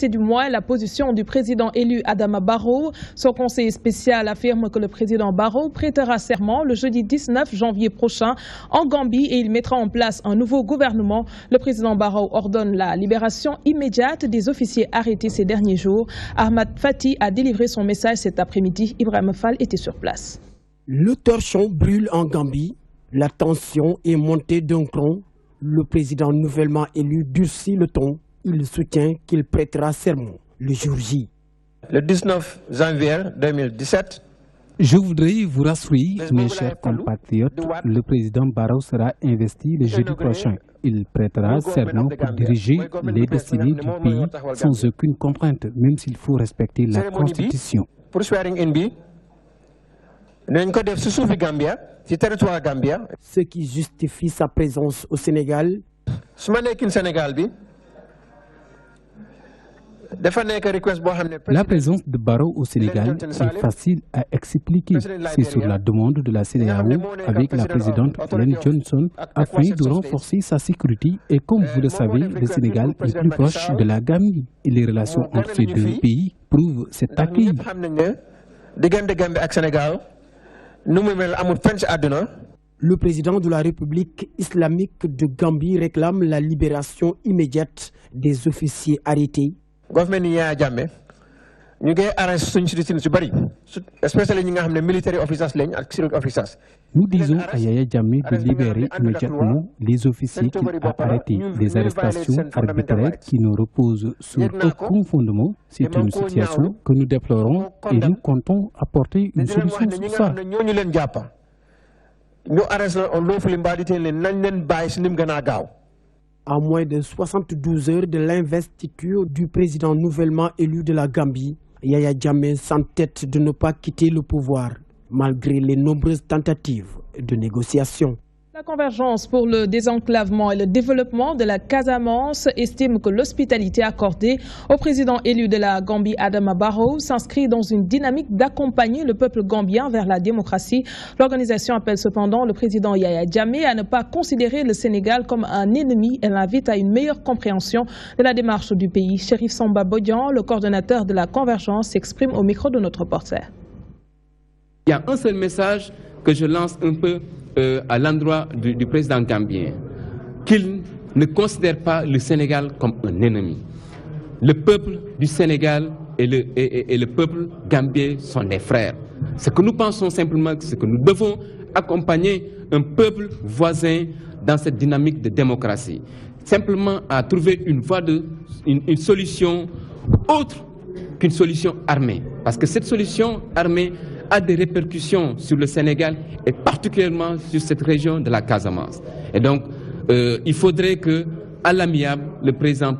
c'est du moins la position du président élu Adama Barrow. Son conseiller spécial affirme que le président Barrow prêtera serment le jeudi 19 janvier prochain en Gambie et il mettra en place un nouveau gouvernement. Le président Barrow ordonne la libération immédiate des officiers arrêtés ces derniers jours. Ahmad Fati a délivré son message cet après-midi. Ibrahim Fall était sur place. Le torchon brûle en Gambie. La tension est montée d'un cran. Le président nouvellement élu durcit le ton. Il soutient qu'il prêtera serment le jour J. Le 19 janvier 2017, je voudrais vous rassurer, mes chers compatriotes, le président Barrow sera investi le jeudi prochain. Il prêtera serment pour diriger les destinées du pays sans aucune contrainte, même s'il faut respecter la Constitution. Ce qui justifie sa présence au Sénégal. La présence de Barrow au Sénégal est facile à expliquer. C'est sur la demande de la CEDEAO avec la présidente Ellen Johnson afin de renforcer sa sécurité. Et comme vous le savez, le Sénégal est plus proche de la Gambie. Et les relations entre ces deux pays prouvent cet accueil. Le président de la République islamique de Gambie réclame la libération immédiate des officiers arrêtés. Nous disons à Yaya Jammeh de libérer immédiatement les officiers qu'il a arrêtés. Des arrestations arbitraires qui ne reposent sur aucun fondement. C'est une situation que nous déplorons et nous comptons apporter une solution sur ça. À moins de 72 heures de l'investiture du président nouvellement élu de la Gambie, Yaya Jammeh s'entête de ne pas quitter le pouvoir, malgré les nombreuses tentatives de négociation. La Convergence pour le désenclavement et le développement de la Casamance estime que l'hospitalité accordée au président élu de la Gambie, Adama Barrow, s'inscrit dans une dynamique d'accompagner le peuple gambien vers la démocratie. L'organisation appelle cependant le président Yaya Jammeh à ne pas considérer le Sénégal comme un ennemi. Elle invite à une meilleure compréhension de la démarche du pays. Chérif Samba Bodian, le coordonnateur de la Convergence, s'exprime au micro de notre reporter. Il y a un seul message que je lance un peu à l'endroit du président gambien, qu'il ne considère pas le Sénégal comme un ennemi. Le peuple du Sénégal et le peuple gambien sont des frères. Ce que nous pensons simplement, c'est que nous devons accompagner un peuple voisin dans cette dynamique de démocratie. Simplement à trouver une voie une solution autre qu'une solution armée. Parce que cette solution armée a des répercussions sur le Sénégal et particulièrement sur cette région de la Casamance. Et donc, il faudrait que, à l'amiable, le président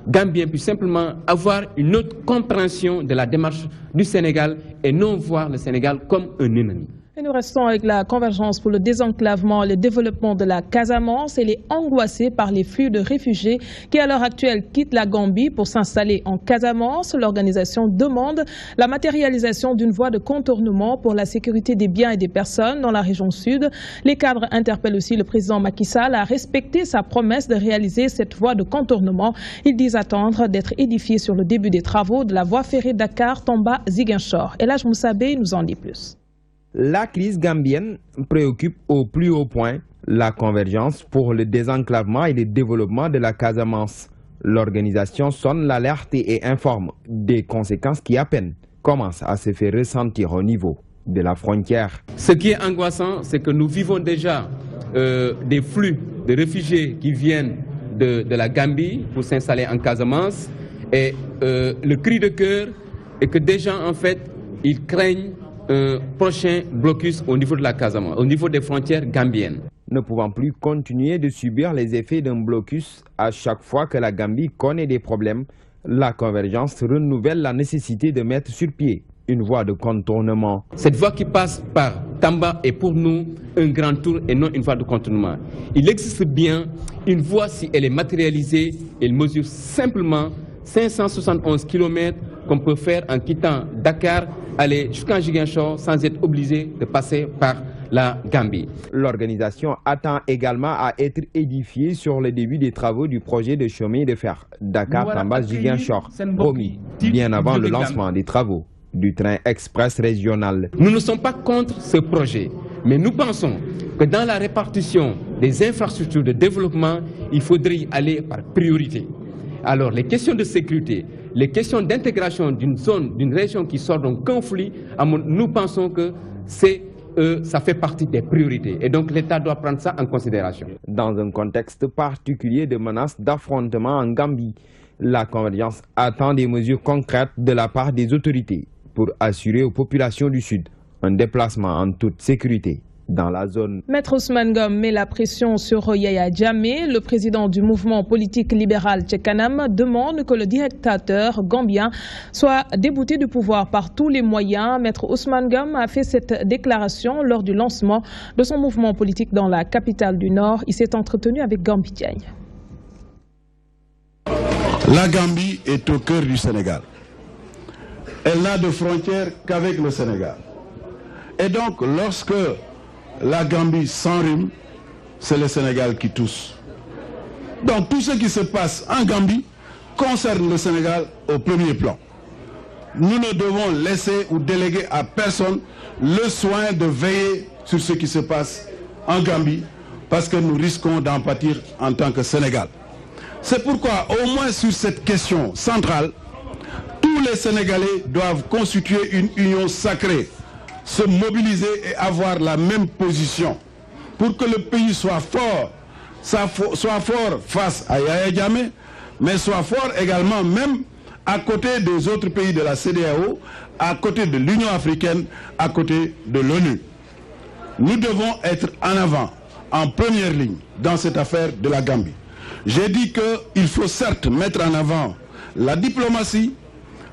Gambien puisse simplement avoir une autre compréhension de la démarche du Sénégal et non voir le Sénégal comme un ennemi. Et nous restons avec la Convergence pour le désenclavement et le développement de la Casamance. Elle est angoissée par les flux de réfugiés qui, à l'heure actuelle, quittent la Gambie pour s'installer en Casamance. L'organisation demande la matérialisation d'une voie de contournement pour la sécurité des biens et des personnes dans la région sud. Les cadres interpellent aussi le président Macky Sall à respecter sa promesse de réaliser cette voie de contournement. Ils disent attendre d'être édifiés sur le début des travaux de la voie ferrée Dakar-Tamba-Ziguinchor. Elhadj Moussabe nous en dit plus. La crise gambienne préoccupe au plus haut point la Convergence pour le désenclavement et le développement de la Casamance. L'organisation sonne l'alerte et informe des conséquences qui à peine commencent à se faire ressentir au niveau de la frontière. Ce qui est angoissant, c'est que nous vivons déjà des flux de réfugiés qui viennent de la Gambie pour s'installer en Casamance. Et le cri de cœur est que déjà, en fait, ils craignent un prochain blocus au niveau de la Casamance, au niveau des frontières gambiennes. Ne pouvant plus continuer de subir les effets d'un blocus à chaque fois que la Gambie connaît des problèmes, la Convergence renouvelle la nécessité de mettre sur pied une voie de contournement. Cette voie qui passe par Tamba est pour nous un grand tour et non une voie de contournement. Il existe bien une voie, si elle est matérialisée, elle mesure simplement 571 km qu'on peut faire en quittant Dakar, aller jusqu'en Ziguinchor sans être obligé de passer par la Gambie. L'organisation attend également à être édifiée sur le début des travaux du projet de chemin de fer Dakar-Tamba-Ziguinchor, promis bien avant le lancement des travaux du train express régional. Nous ne sommes pas contre ce projet, mais nous pensons que dans la répartition des infrastructures de développement, il faudrait aller par priorité. Alors les questions de sécurité, les questions d'intégration d'une zone, d'une région qui sort d'un conflit, nous pensons que ça fait partie des priorités et donc l'État doit prendre ça en considération. Dans un contexte particulier de menaces d'affrontement en Gambie, la Convergence attend des mesures concrètes de la part des autorités pour assurer aux populations du Sud un déplacement en toute sécurité dans la zone. Maître Ousmane Ngom met la pression sur Yaya Jammeh. Le président du mouvement politique libéral Tchekanam demande que le dictateur gambien soit débouté du pouvoir par tous les moyens. Maître Ousmane Ngom a fait cette déclaration lors du lancement de son mouvement politique dans la capitale du Nord. Il s'est entretenu avec Gambi Diagne. La Gambie est au cœur du Sénégal. Elle n'a de frontières qu'avec le Sénégal. Et donc, lorsque la Gambie s'enrhume, c'est le Sénégal qui tousse. Donc, tout ce qui se passe en Gambie concerne le Sénégal au premier plan. Nous ne devons laisser ou déléguer à personne le soin de veiller sur ce qui se passe en Gambie, parce que nous risquons d'en pâtir en tant que Sénégal. C'est pourquoi, au moins sur cette question centrale, tous les Sénégalais doivent constituer une union sacrée, se mobiliser et avoir la même position pour que le pays soit fort face à Yaya Jammeh, mais soit fort également même à côté des autres pays de la CEDEAO, à côté de l'Union africaine, à côté de l'ONU. Nous devons être en avant, en première ligne dans cette affaire de la Gambie. J'ai dit qu'il faut certes mettre en avant la diplomatie,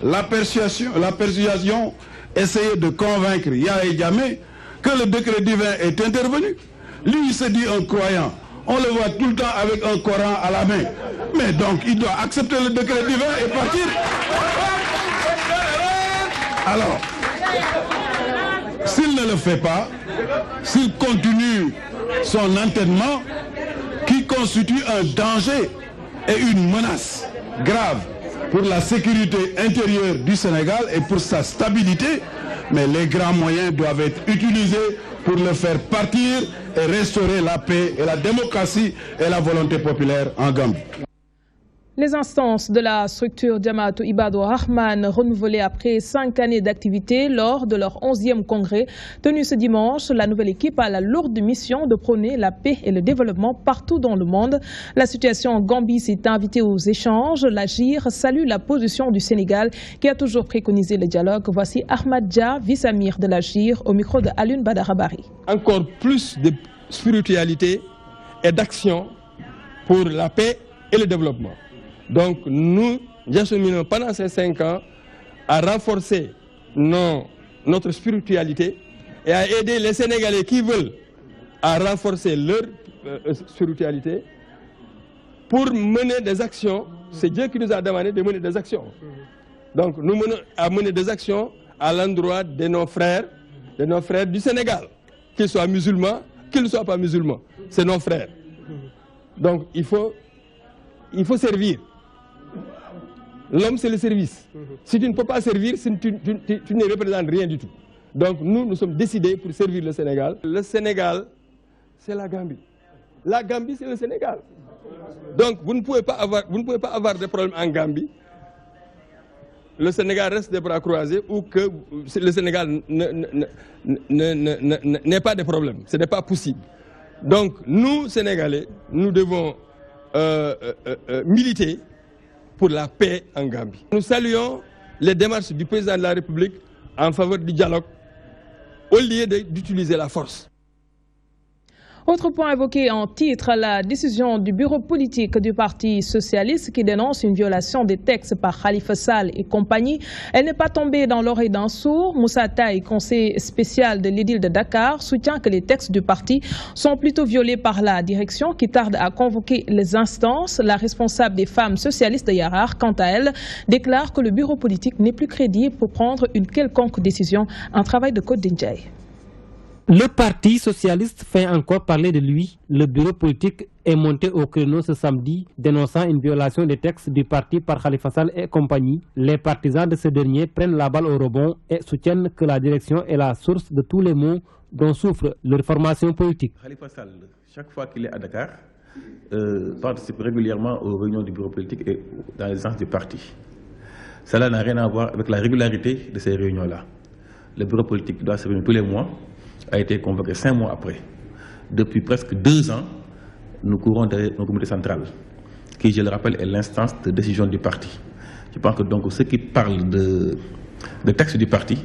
la persuasion, essayer de convaincre Yaya Jammeh que le décret divin est intervenu. Lui, il se dit un croyant. On le voit tout le temps avec un Coran à la main. Mais donc, il doit accepter le décret divin et partir. Alors, s'il ne le fait pas, s'il continue son entêtement, qui constitue un danger et une menace grave pour la sécurité intérieure du Sénégal et pour sa stabilité, mais les grands moyens doivent être utilisés pour le faire partir et restaurer la paix et la démocratie et la volonté populaire en Gambie. Les instances de la structure Jamaatu Ibadu Rahman renouvelées après 5 années d'activité lors de leur 11e congrès tenu ce dimanche, la nouvelle équipe a la lourde mission de prôner la paix et le développement partout dans le monde. La situation en Gambie s'est invitée aux échanges. L'Agir salue la position du Sénégal qui a toujours préconisé le dialogue. Voici Ahmad Dia, vice-amir de l'Agir, au micro de Alun Badarabari. Encore plus de spiritualité et d'action pour la paix et le développement. Donc nous cheminons pendant ces 5 ans à renforcer notre spiritualité et à aider les Sénégalais qui veulent à renforcer leur spiritualité pour mener des actions. C'est Dieu qui nous a demandé de mener des actions. Donc nous menons à mener des actions à l'endroit de nos frères du Sénégal, qu'ils soient musulmans, qu'ils ne soient pas musulmans. C'est nos frères. Donc il faut servir. L'homme, c'est le service. Si tu ne peux pas servir, tu ne représentes rien du tout. Donc nous sommes décidés pour servir le Sénégal. Le Sénégal, c'est la Gambie. La Gambie, c'est le Sénégal. Donc vous ne pouvez pas avoir de problème en Gambie. Le Sénégal reste des bras croisés ou que le Sénégal n'ait pas de problème. Ce n'est pas possible. Donc nous, Sénégalais, nous devons militer pour la paix en Gambie. Nous saluons les démarches du président de la République en faveur du dialogue au lieu d'utiliser la force. Autre point évoqué en titre, la décision du bureau politique du Parti socialiste qui dénonce une violation des textes par Khalifa Sall et compagnie. Elle n'est pas tombée dans l'oreille d'un sourd. Moussa Taye, conseiller spécial de l'édile de Dakar, soutient que les textes du parti sont plutôt violés par la direction qui tarde à convoquer les instances. La responsable des femmes socialistes de Yarar, quant à elle, déclare que le bureau politique n'est plus crédible pour prendre une quelconque décision. Un travail de Côte d'Indjaï. Le Parti socialiste fait encore parler de lui. Le bureau politique est monté au créneau ce samedi, dénonçant une violation des textes du parti par Khalifa Sall et compagnie. Les partisans de ce dernier prennent la balle au rebond et soutiennent que la direction est la source de tous les maux dont souffre leur formation politique. Khalifa Sall, chaque fois qu'il est à Dakar, participe régulièrement aux réunions du bureau politique et dans les instances du parti. Cela n'a rien à voir avec la régularité de ces réunions-là. Le bureau politique doit se réunir tous les mois, a été convoqué 5 mois après. Depuis presque 2 ans, nous courons derrière nos comités centrales, qui, je le rappelle, est l'instance de décision du parti. Je pense que donc ceux qui parlent de textes du parti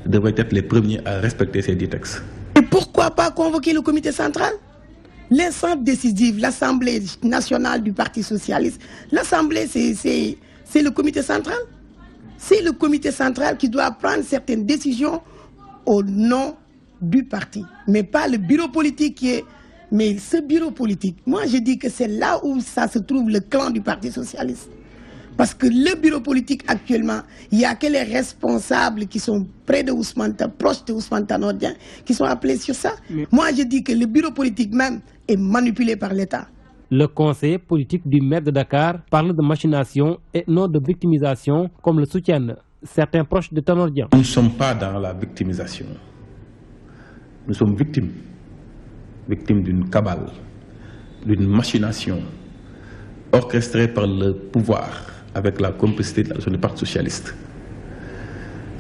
devraient être les premiers à respecter ces 10 textes. Et pourquoi pas convoquer le comité central? L'instance décisive, l'Assemblée nationale du Parti socialiste, l'Assemblée, c'est le comité central. C'est le comité central qui doit prendre certaines décisions au nom du parti, mais pas le bureau politique qui est... Mais ce bureau politique, moi je dis que c'est là où ça se trouve le clan du Parti socialiste. Parce que le bureau politique actuellement, il n'y a que les responsables qui sont près de Ousmane, proches de Ousmane Tanor Dieng, qui sont appelés sur ça. Moi je dis que le bureau politique même est manipulé par l'État. Le conseiller politique du maire de Dakar parle de machination et non de victimisation, comme le soutiennent certains proches de Tanor Dieng. Nous ne sommes pas dans la victimisation. Nous sommes victimes d'une cabale, d'une machination orchestrée par le pouvoir avec la complicité du Parti socialiste.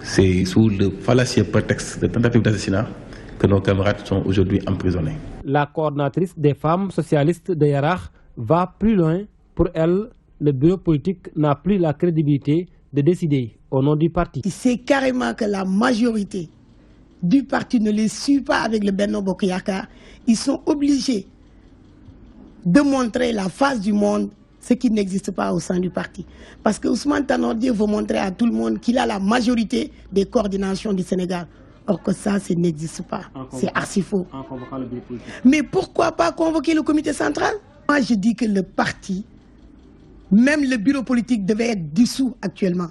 C'est sous le fallacieux prétexte de tentative d'assassinat que nos camarades sont aujourd'hui emprisonnés. La coordinatrice des femmes socialistes de Yarakh va plus loin. Pour elle, le bureau politique n'a plus la crédibilité de décider au nom du parti. C'est carrément que la majorité du parti ne les suit pas avec le Benno Bokk Yakaar. Ils sont obligés de montrer la face du monde, ce qui n'existe pas au sein du parti. Parce que Ousmane Tanor Dieng veut montrer à tout le monde qu'il a la majorité des coordinations du Sénégal. Or que ça n'existe pas. C'est archi faux. Mais pourquoi pas convoquer le comité central? Moi je dis que le parti, même le bureau politique devait être dissous actuellement.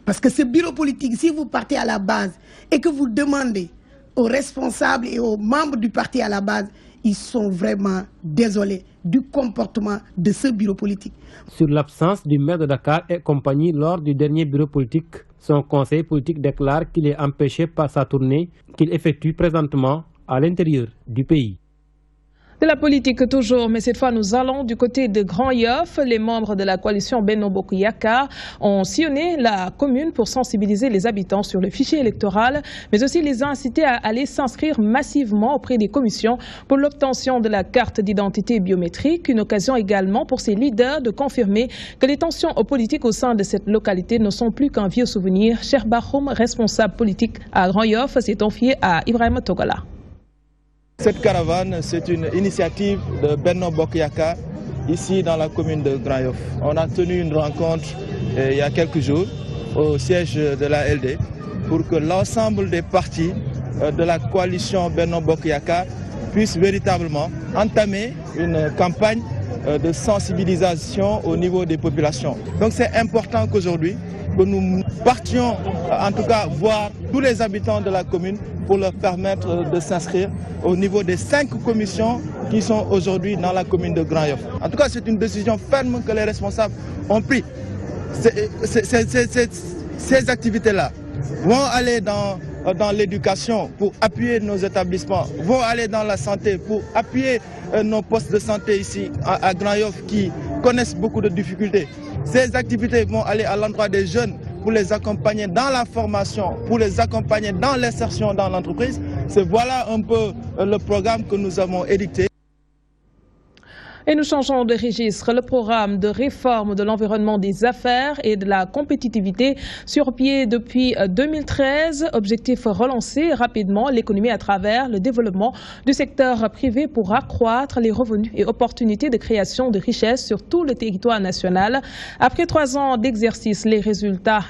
Parce que ce bureau politique, si vous partez à la base et que vous demandez aux responsables et aux membres du parti à la base, ils sont vraiment désolés du comportement de ce bureau politique. Sur l'absence du maire de Dakar et compagnie lors du dernier bureau politique, son conseil politique déclare qu'il est empêché par sa tournée qu'il effectue présentement à l'intérieur du pays. De la politique toujours, mais cette fois nous allons du côté de Grand Yoff. Les membres de la coalition Benno Bokk Yakaar ont sillonné la commune pour sensibiliser les habitants sur le fichier électoral, mais aussi les inciter à aller s'inscrire massivement auprès des commissions pour l'obtention de la carte d'identité biométrique. Une occasion également pour ces leaders de confirmer que les tensions politiques au sein de cette localité ne sont plus qu'un vieux souvenir. Cheikh Bakhoum, responsable politique à Grand Yoff, s'est confié à Ibrahima Togala. Cette caravane, c'est une initiative de Benno Bokk Yakaar, ici dans la commune de Grand Yoff. On a tenu une rencontre il y a quelques jours au siège de la LD pour que l'ensemble des partis de la coalition Benno Bokk Yakaar puissent véritablement entamer une campagne de sensibilisation au niveau des populations. Donc c'est important qu'aujourd'hui, que nous partions en tout cas voir tous les habitants de la commune pour leur permettre de s'inscrire au niveau des 5 commissions qui sont aujourd'hui dans la commune de Grand Yoff. En tout cas, c'est une décision ferme que les responsables ont prise. Ces activités-là vont aller dans l'éducation pour appuyer nos établissements, vont aller dans la santé pour appuyer nos postes de santé ici à Grand Yoff qui connaissent beaucoup de difficultés. Ces activités vont aller à l'endroit des jeunes pour les accompagner dans la formation, pour les accompagner dans l'insertion dans l'entreprise. Voilà un peu le programme que nous avons édicté. Et nous changeons de registre. Le programme de réforme de l'environnement des affaires et de la compétitivité sur pied depuis 2013. Objectif relancer rapidement l'économie à travers le développement du secteur privé pour accroître les revenus et opportunités de création de richesses sur tout le territoire national. Après 3 ans d'exercice, les résultats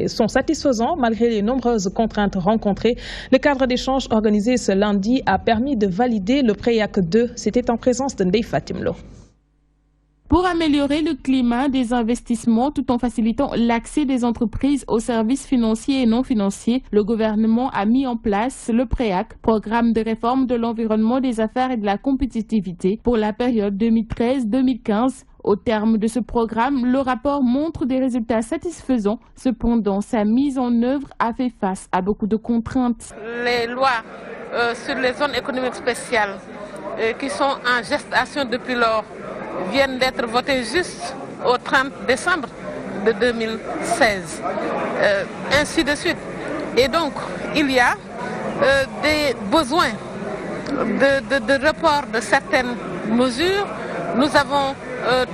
sont satisfaisants malgré les nombreuses contraintes rencontrées. Le cadre d'échange organisé ce lundi a permis de valider le PREAC 2. C'était en présence de Ndeye Fatim Lo. Pour améliorer le climat des investissements tout en facilitant l'accès des entreprises aux services financiers et non financiers, le gouvernement a mis en place le PREAC, Programme de réforme de l'environnement des affaires et de la compétitivité, pour la période 2013-2015. Au terme de ce programme, le rapport montre des résultats satisfaisants. Cependant, sa mise en œuvre a fait face à beaucoup de contraintes. Les lois sur les zones économiques spéciales qui sont en gestation depuis lors viennent d'être votées juste au 30 décembre de 2016. Ainsi de suite. Et donc, il y a des besoins de report de certaines mesures. Nous avons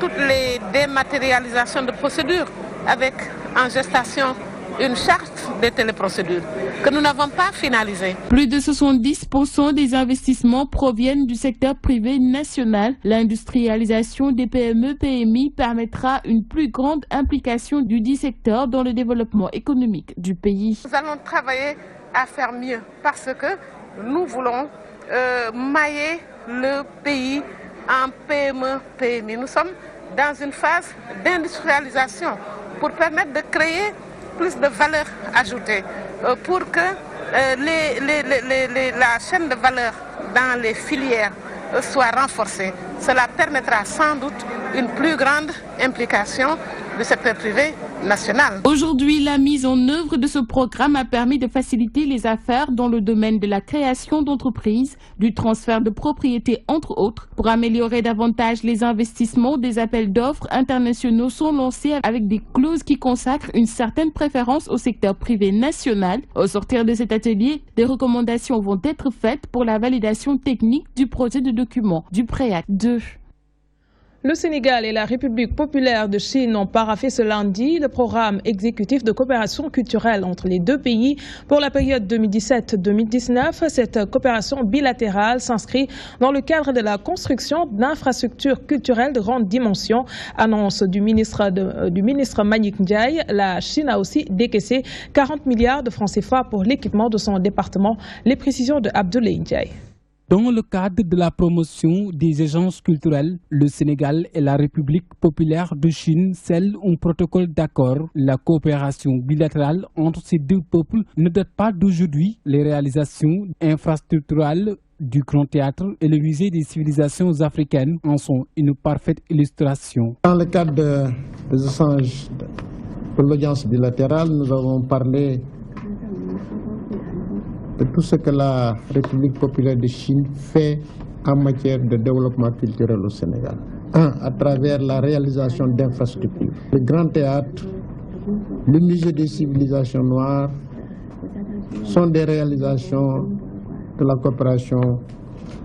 toutes les dématérialisations de procédures avec en gestation une charte des téléprocédures que nous n'avons pas finalisée. Plus de 70% des investissements proviennent du secteur privé national. L'industrialisation des PME-PMI permettra une plus grande implication du dit secteur dans le développement économique du pays. Nous allons travailler à faire mieux parce que nous voulons mailler le pays en PME-PMI. Nous sommes dans une phase d'industrialisation pour permettre de créer plus de valeur ajoutée, pour que la chaîne de valeur dans les filières soit renforcée. Cela permettra sans doute une plus grande implication du secteur privé national. Aujourd'hui, la mise en œuvre de ce programme a permis de faciliter les affaires dans le domaine de la création d'entreprises, du transfert de propriété entre autres. Pour améliorer davantage les investissements, des appels d'offres internationaux sont lancés avec des clauses qui consacrent une certaine préférence au secteur privé national. Au sortir de cet atelier, des recommandations vont être faites pour la validation technique du projet de document du PREAC 2. Le Sénégal et la République populaire de Chine ont paraphé ce lundi le programme exécutif de coopération culturelle entre les deux pays pour la période 2017-2019. Cette coopération bilatérale s'inscrit dans le cadre de la construction d'infrastructures culturelles de grande dimension. Annonce du ministre Mbagnick Ndiaye, la Chine a aussi décaissé 40 milliards de francs CFA pour l'équipement de son département. Les précisions de Abdoulaye Ndiaye. Dans le cadre de la promotion des échanges culturels, le Sénégal et la République populaire de Chine scellent un protocole d'accord. La coopération bilatérale entre ces deux peuples ne date pas d'aujourd'hui. Les réalisations infrastructurelles du Grand Théâtre et le musée des civilisations africaines en sont une parfaite illustration. Dans le cadre des échanges de l'audience bilatérale, nous avons parlé de tout ce que la République populaire de Chine fait en matière de développement culturel au Sénégal. À travers la réalisation d'infrastructures. Le Grand Théâtre, le musée des civilisations noires sont des réalisations de la coopération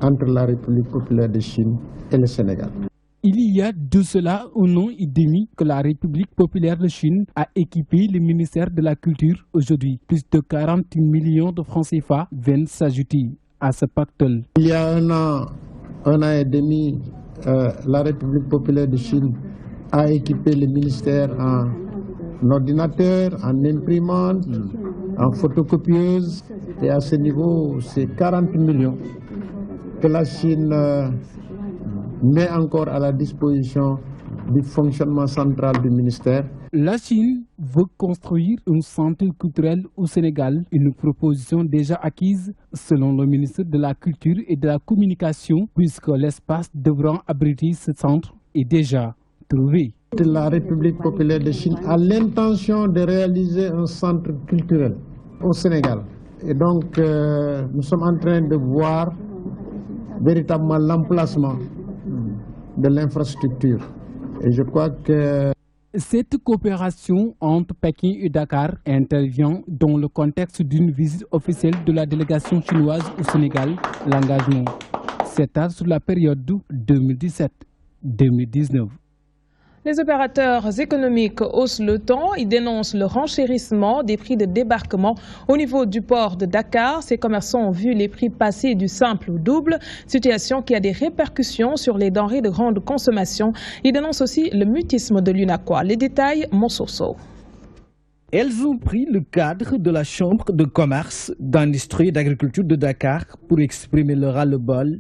entre la République populaire de Chine et le Sénégal. Il y a de cela un an et demi que la République populaire de Chine a équipé le ministère de la Culture. Aujourd'hui, plus de 40 millions de francs CFA viennent s'ajouter à ce pactole. Il y a un an et demi, la République populaire de Chine a équipé le ministère en ordinateur, en imprimante, en photocopieuse. Et à ce niveau, c'est 40 millions que la Chine met encore à la disposition du fonctionnement central du ministère. La Chine veut construire un centre culturel au Sénégal, une proposition déjà acquise selon le ministre de la Culture et de la Communication, puisque l'espace devant abriter ce centre est déjà trouvé. La République populaire de Chine a l'intention de réaliser un centre culturel au Sénégal. Et donc, nous sommes en train de voir véritablement l'emplacement de l'infrastructure. Et je crois que cette coopération entre Pékin et Dakar intervient dans le contexte d'une visite officielle de la délégation chinoise au Sénégal. L'engagement s'étale sur la période 2017-2019. Les opérateurs économiques haussent le ton. Ils dénoncent le renchérissement des prix de débarquement au niveau du port de Dakar. Ces commerçants ont vu les prix passer du simple au double, situation qui a des répercussions sur les denrées de grande consommation. Ils dénoncent aussi le mutisme de l'UNACOIS. Les détails, Monsoso. Elles ont pris le cadre de la Chambre de commerce, d'industrie et d'agriculture de Dakar pour exprimer leur ras-le-bol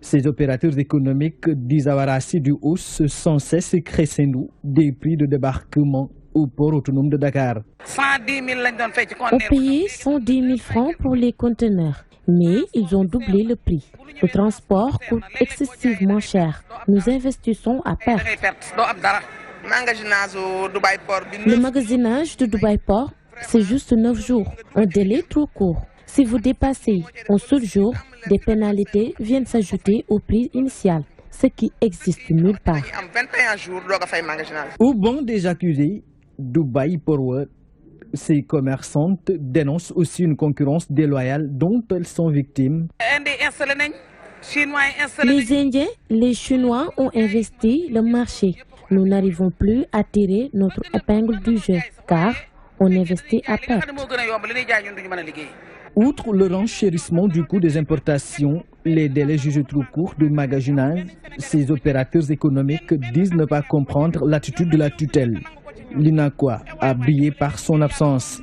Ces opérateurs économiques disent avoir assez du hausse sans cesse crescendo des prix de débarquement au port autonome de Dakar. On payait 110 000 francs pour les conteneurs, mais ils ont doublé le prix. Le transport coûte excessivement cher. Nous investissons à perte. Le magasinage de Dubaï Port, c'est juste 9 jours, un délai trop court. Si vous dépassez un seul jour, des pénalités viennent s'ajouter au prix initial, ce qui existe nulle part. Au banc des accusés, Dubaï Port, ces commerçantes dénoncent aussi une concurrence déloyale dont elles sont victimes. Les Indiens, les Chinois ont investi le marché. Nous n'arrivons plus à tirer notre épingle du jeu, car on investit à perte. Outre le renchérissement du coût des importations, les délais jugés trop courts de magasinage, ces opérateurs économiques disent ne pas comprendre l'attitude de la tutelle. L'INACOA a brillé par son absence.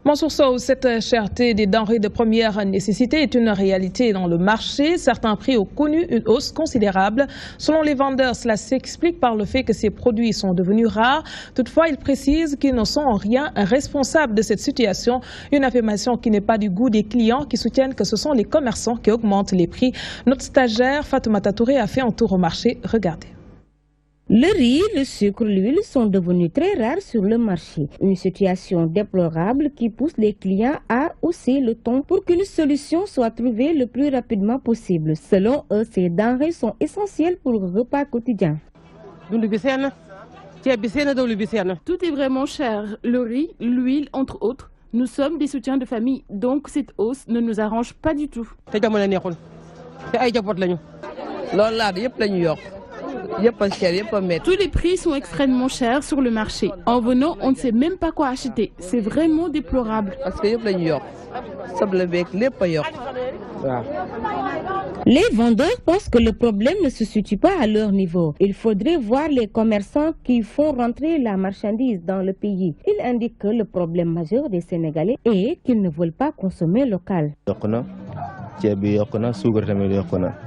Mansour Sow, cette cherté des denrées de première nécessité est une réalité dans le marché. Certains prix ont connu une hausse considérable. Selon les vendeurs, cela s'explique par le fait que ces produits sont devenus rares. Toutefois, ils précisent qu'ils ne sont en rien responsables de cette situation. Une affirmation qui n'est pas du goût des clients qui soutiennent que ce sont les commerçants qui augmentent les prix. Notre stagiaire Fatoumata Touré a fait un tour au marché. Regardez. Le riz, le sucre, l'huile sont devenus très rares sur le marché. Une situation déplorable qui pousse les clients à hausser le ton pour qu'une solution soit trouvée le plus rapidement possible. Selon eux, ces denrées sont essentielles pour le repas quotidien. Tout est vraiment cher. Le riz, l'huile, entre autres. Nous sommes des soutiens de famille, donc cette hausse ne nous arrange pas du tout. Tous les prix sont extrêmement chers sur le marché. En venant, on ne sait même pas quoi acheter. C'est vraiment déplorable. Les vendeurs pensent que le problème ne se situe pas à leur niveau. Il faudrait voir les commerçants qui font rentrer la marchandise dans le pays. Ils indiquent que le problème majeur des Sénégalais est qu'ils ne veulent pas consommer local.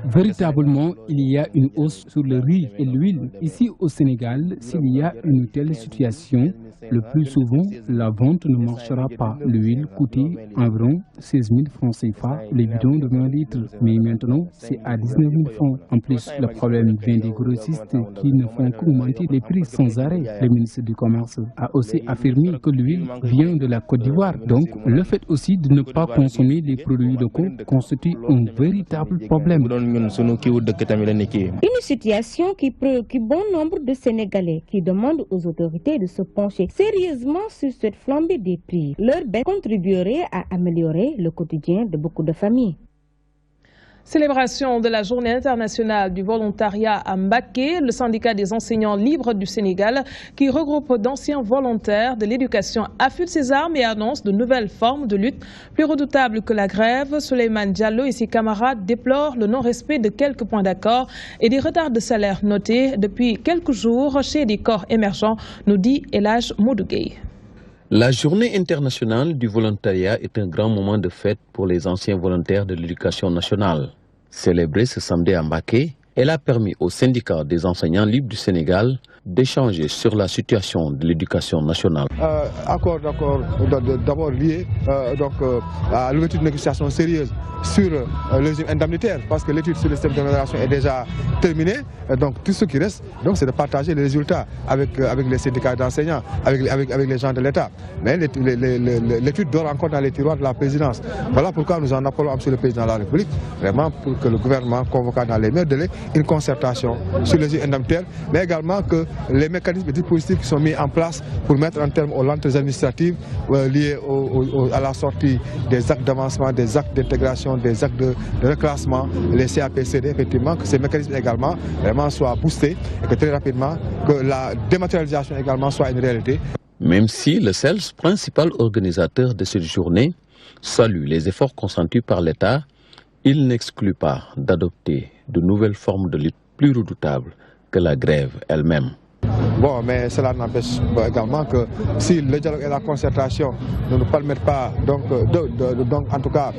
Véritablement, il y a une hausse sur le riz et l'huile. Ici au Sénégal, s'il y a une telle situation, le plus souvent, la vente ne marchera pas. L'huile coûtait environ 16 000 francs CFA, les bidons de 20 litres. Mais maintenant, c'est à 19 000 francs. En plus, le problème vient des grossistes qui ne font qu'augmenter les prix sans arrêt. Le ministre du Commerce a aussi affirmé que l'huile vient de la Côte d'Ivoire. Donc, le fait aussi de ne pas consommer les produits locaux constitue un véritable problème. Une situation qui préoccupe bon nombre de Sénégalais qui demandent aux autorités de se pencher sérieusement sur cette flambée des prix. Leur baisse contribuerait à améliorer le quotidien de beaucoup de familles. Célébration de la Journée internationale du volontariat à Mbacké, le syndicat des enseignants libres du Sénégal, qui regroupe d'anciens volontaires de l'éducation, affûte ses armes et annonce de nouvelles formes de lutte. Plus redoutables que la grève, Souleymane Diallo et ses camarades déplorent le non-respect de quelques points d'accord et des retards de salaire notés depuis quelques jours chez des corps émergents, nous dit Elhadj Modou Gueye. La Journée internationale du volontariat est un grand moment de fête pour les anciens volontaires de l'éducation nationale. Célébrée ce samedi à Mbacké, elle a permis au syndicat des enseignants libres du Sénégal d'échanger sur la situation de l'éducation nationale. Accord d'abord lié à l'ouverture de négociations sérieuses sur le régime indemnitaire, parce que l'étude sur le système de rémunération est déjà terminée. Donc tout ce qui reste, c'est de partager les résultats avec les syndicats d'enseignants, avec les gens de l'État. Mais l'étude dort encore dans les tiroirs de la présidence. Voilà pourquoi nous en appelons à M. le Président de la République, vraiment pour que le gouvernement convoque dans les meilleurs délais une concertation sur le régime indemnitaire, mais également que les mécanismes et dispositifs qui sont mis en place pour mettre un terme aux lenteurs administratives liées à la sortie des actes d'avancement, des actes d'intégration, des actes de reclassement, les CAPCD, effectivement, que ces mécanismes également vraiment soient boostés et que très rapidement, que la dématérialisation également soit une réalité. Même si le CELS, principal organisateur de cette journée, salue les efforts consentis par l'État, il n'exclut pas d'adopter de nouvelles formes de lutte plus redoutables que la grève elle-même. Bon, mais cela n'empêche également que si le dialogue et la concertation ne nous permettent pas, donc en tout cas,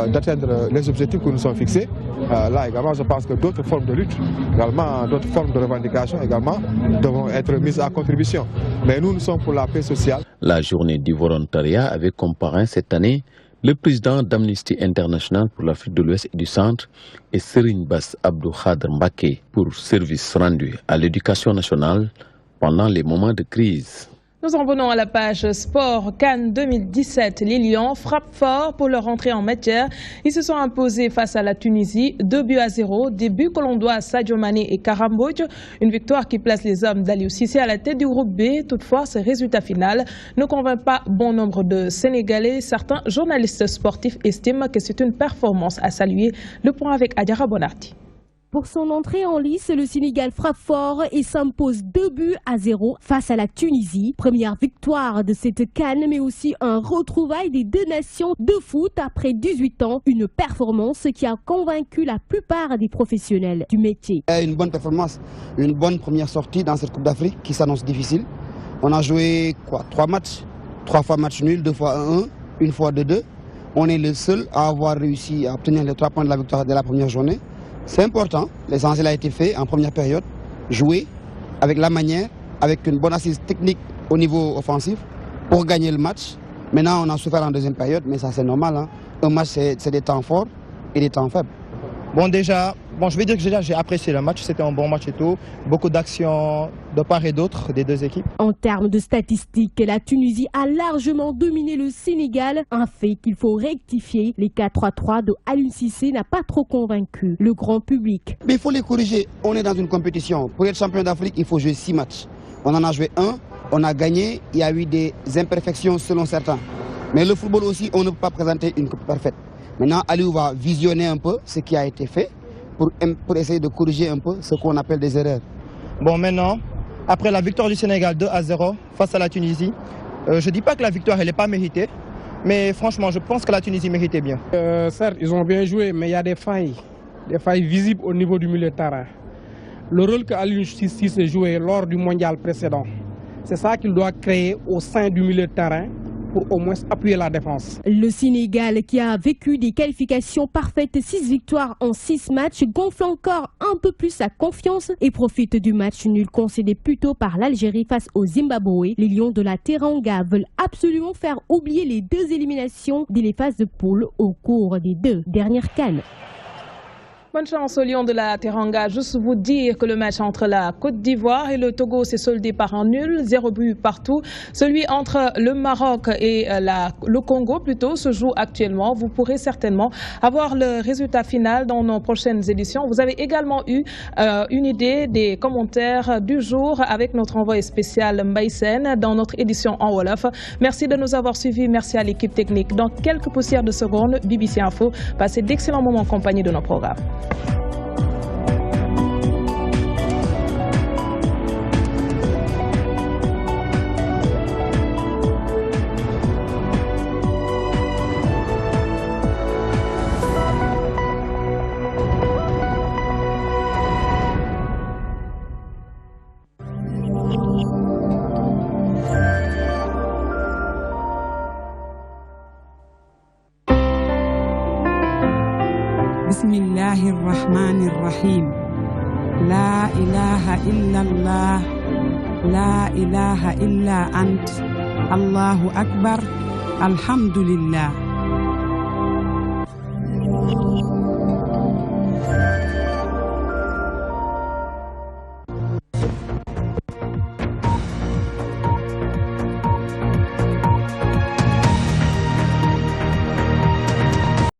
d'atteindre les objectifs que nous sommes fixés, là également, je pense que d'autres formes de lutte, également, d'autres formes de revendication également, devront être mises à contribution. Mais nous sommes pour la paix sociale. La journée du volontariat avait comme parrain cette année le président d'Amnesty International pour l'Afrique de l'Ouest et du Centre et Serigne Bass Abdou Khadr Mbacké pour service rendu à l'éducation nationale pendant les moments de crise. Nous en venons à la page sport. CAN 2017. Les Lions frappent fort pour leur entrée en matière. Ils se sont imposés face à la Tunisie, 2-0. Des buts que l'on doit à Sadio Mané et Karambodj. Une victoire qui place les hommes d'Aliou Cissé à la tête du groupe B. Toutefois, ce résultat final ne convainc pas bon nombre de Sénégalais. Certains journalistes sportifs estiment que c'est une performance à saluer. Le point avec Adjara Bonardi. Pour son entrée en lice, le Sénégal frappe fort et s'impose 2-0 face à la Tunisie. Première victoire de cette CAN, mais aussi un retrouvaille des deux nations de foot après 18 ans. Une performance qui a convaincu la plupart des professionnels du métier. Une bonne performance, une bonne première sortie dans cette Coupe d'Afrique qui s'annonce difficile. On a joué 3 matchs, 3 fois match nul, 2 fois 1-1, une fois 2-2. On est le seul à avoir réussi à obtenir les 3 points de la victoire dès la première journée. C'est important, l'essentiel a été fait en première période, jouer avec la manière, avec une bonne assise technique au niveau offensif pour gagner le match. Maintenant on a souffert en deuxième période, mais ça c'est normal, hein. Un match c'est des temps forts et des temps faibles. Bon je vais dire que j'ai apprécié le match, c'était un bon match et tout, beaucoup d'actions de part et d'autre des deux équipes. En termes de statistiques, la Tunisie a largement dominé le Sénégal, un fait qu'il faut rectifier. Les 4-3-3 de Aliou Cissé n'a pas trop convaincu le grand public. Mais il faut les corriger, on est dans une compétition. Pour être champion d'Afrique, il faut jouer 6 matchs. On en a joué 1, on a gagné, il y a eu des imperfections selon certains. Mais le football aussi, on ne peut pas présenter une coupe parfaite. Maintenant, Aliou va visionner un peu ce qui a été fait pour essayer de corriger un peu ce qu'on appelle des erreurs. Bon, maintenant, après la victoire du Sénégal 2-0 face à la Tunisie, je ne dis pas que la victoire n'est pas méritée, mais franchement, je pense que la Tunisie méritait bien. Certes, ils ont bien joué, mais il y a des failles visibles au niveau du milieu de terrain. Le rôle que Aliou Cissé jouait lors du mondial précédent, c'est ça qu'il doit créer au sein du milieu de terrain, pour au moins appuyer la défense. Le Sénégal, qui a vécu des qualifications parfaites, 6 victoires en 6 matchs, gonfle encore un peu plus sa confiance et profite du match nul concédé plus tôt par l'Algérie face au Zimbabwe. Les Lions de la Teranga veulent absolument faire oublier les 2 éliminations dès les phases de poule au cours des 2 dernières CAN. Bonne chance aux Lions de la Teranga. Juste vous dire que le match entre la Côte d'Ivoire et le Togo s'est soldé par un nul, 0 but partout. Celui entre le Maroc et le Congo plutôt se joue actuellement. Vous pourrez certainement avoir le résultat final dans nos prochaines éditions. Vous avez également eu une idée des commentaires du jour avec notre envoyé spécial Mbaye Sène dans notre édition en Wolof. Merci de nous avoir suivis. Merci à l'équipe technique. Dans quelques poussières de secondes, BBC Info. Passez d'excellents moments en compagnie de nos programmes. Bismillahirrahmanirrahim. La ilaha illallah. La ilaha illa ant. Allahu akbar. Alhamdulillah.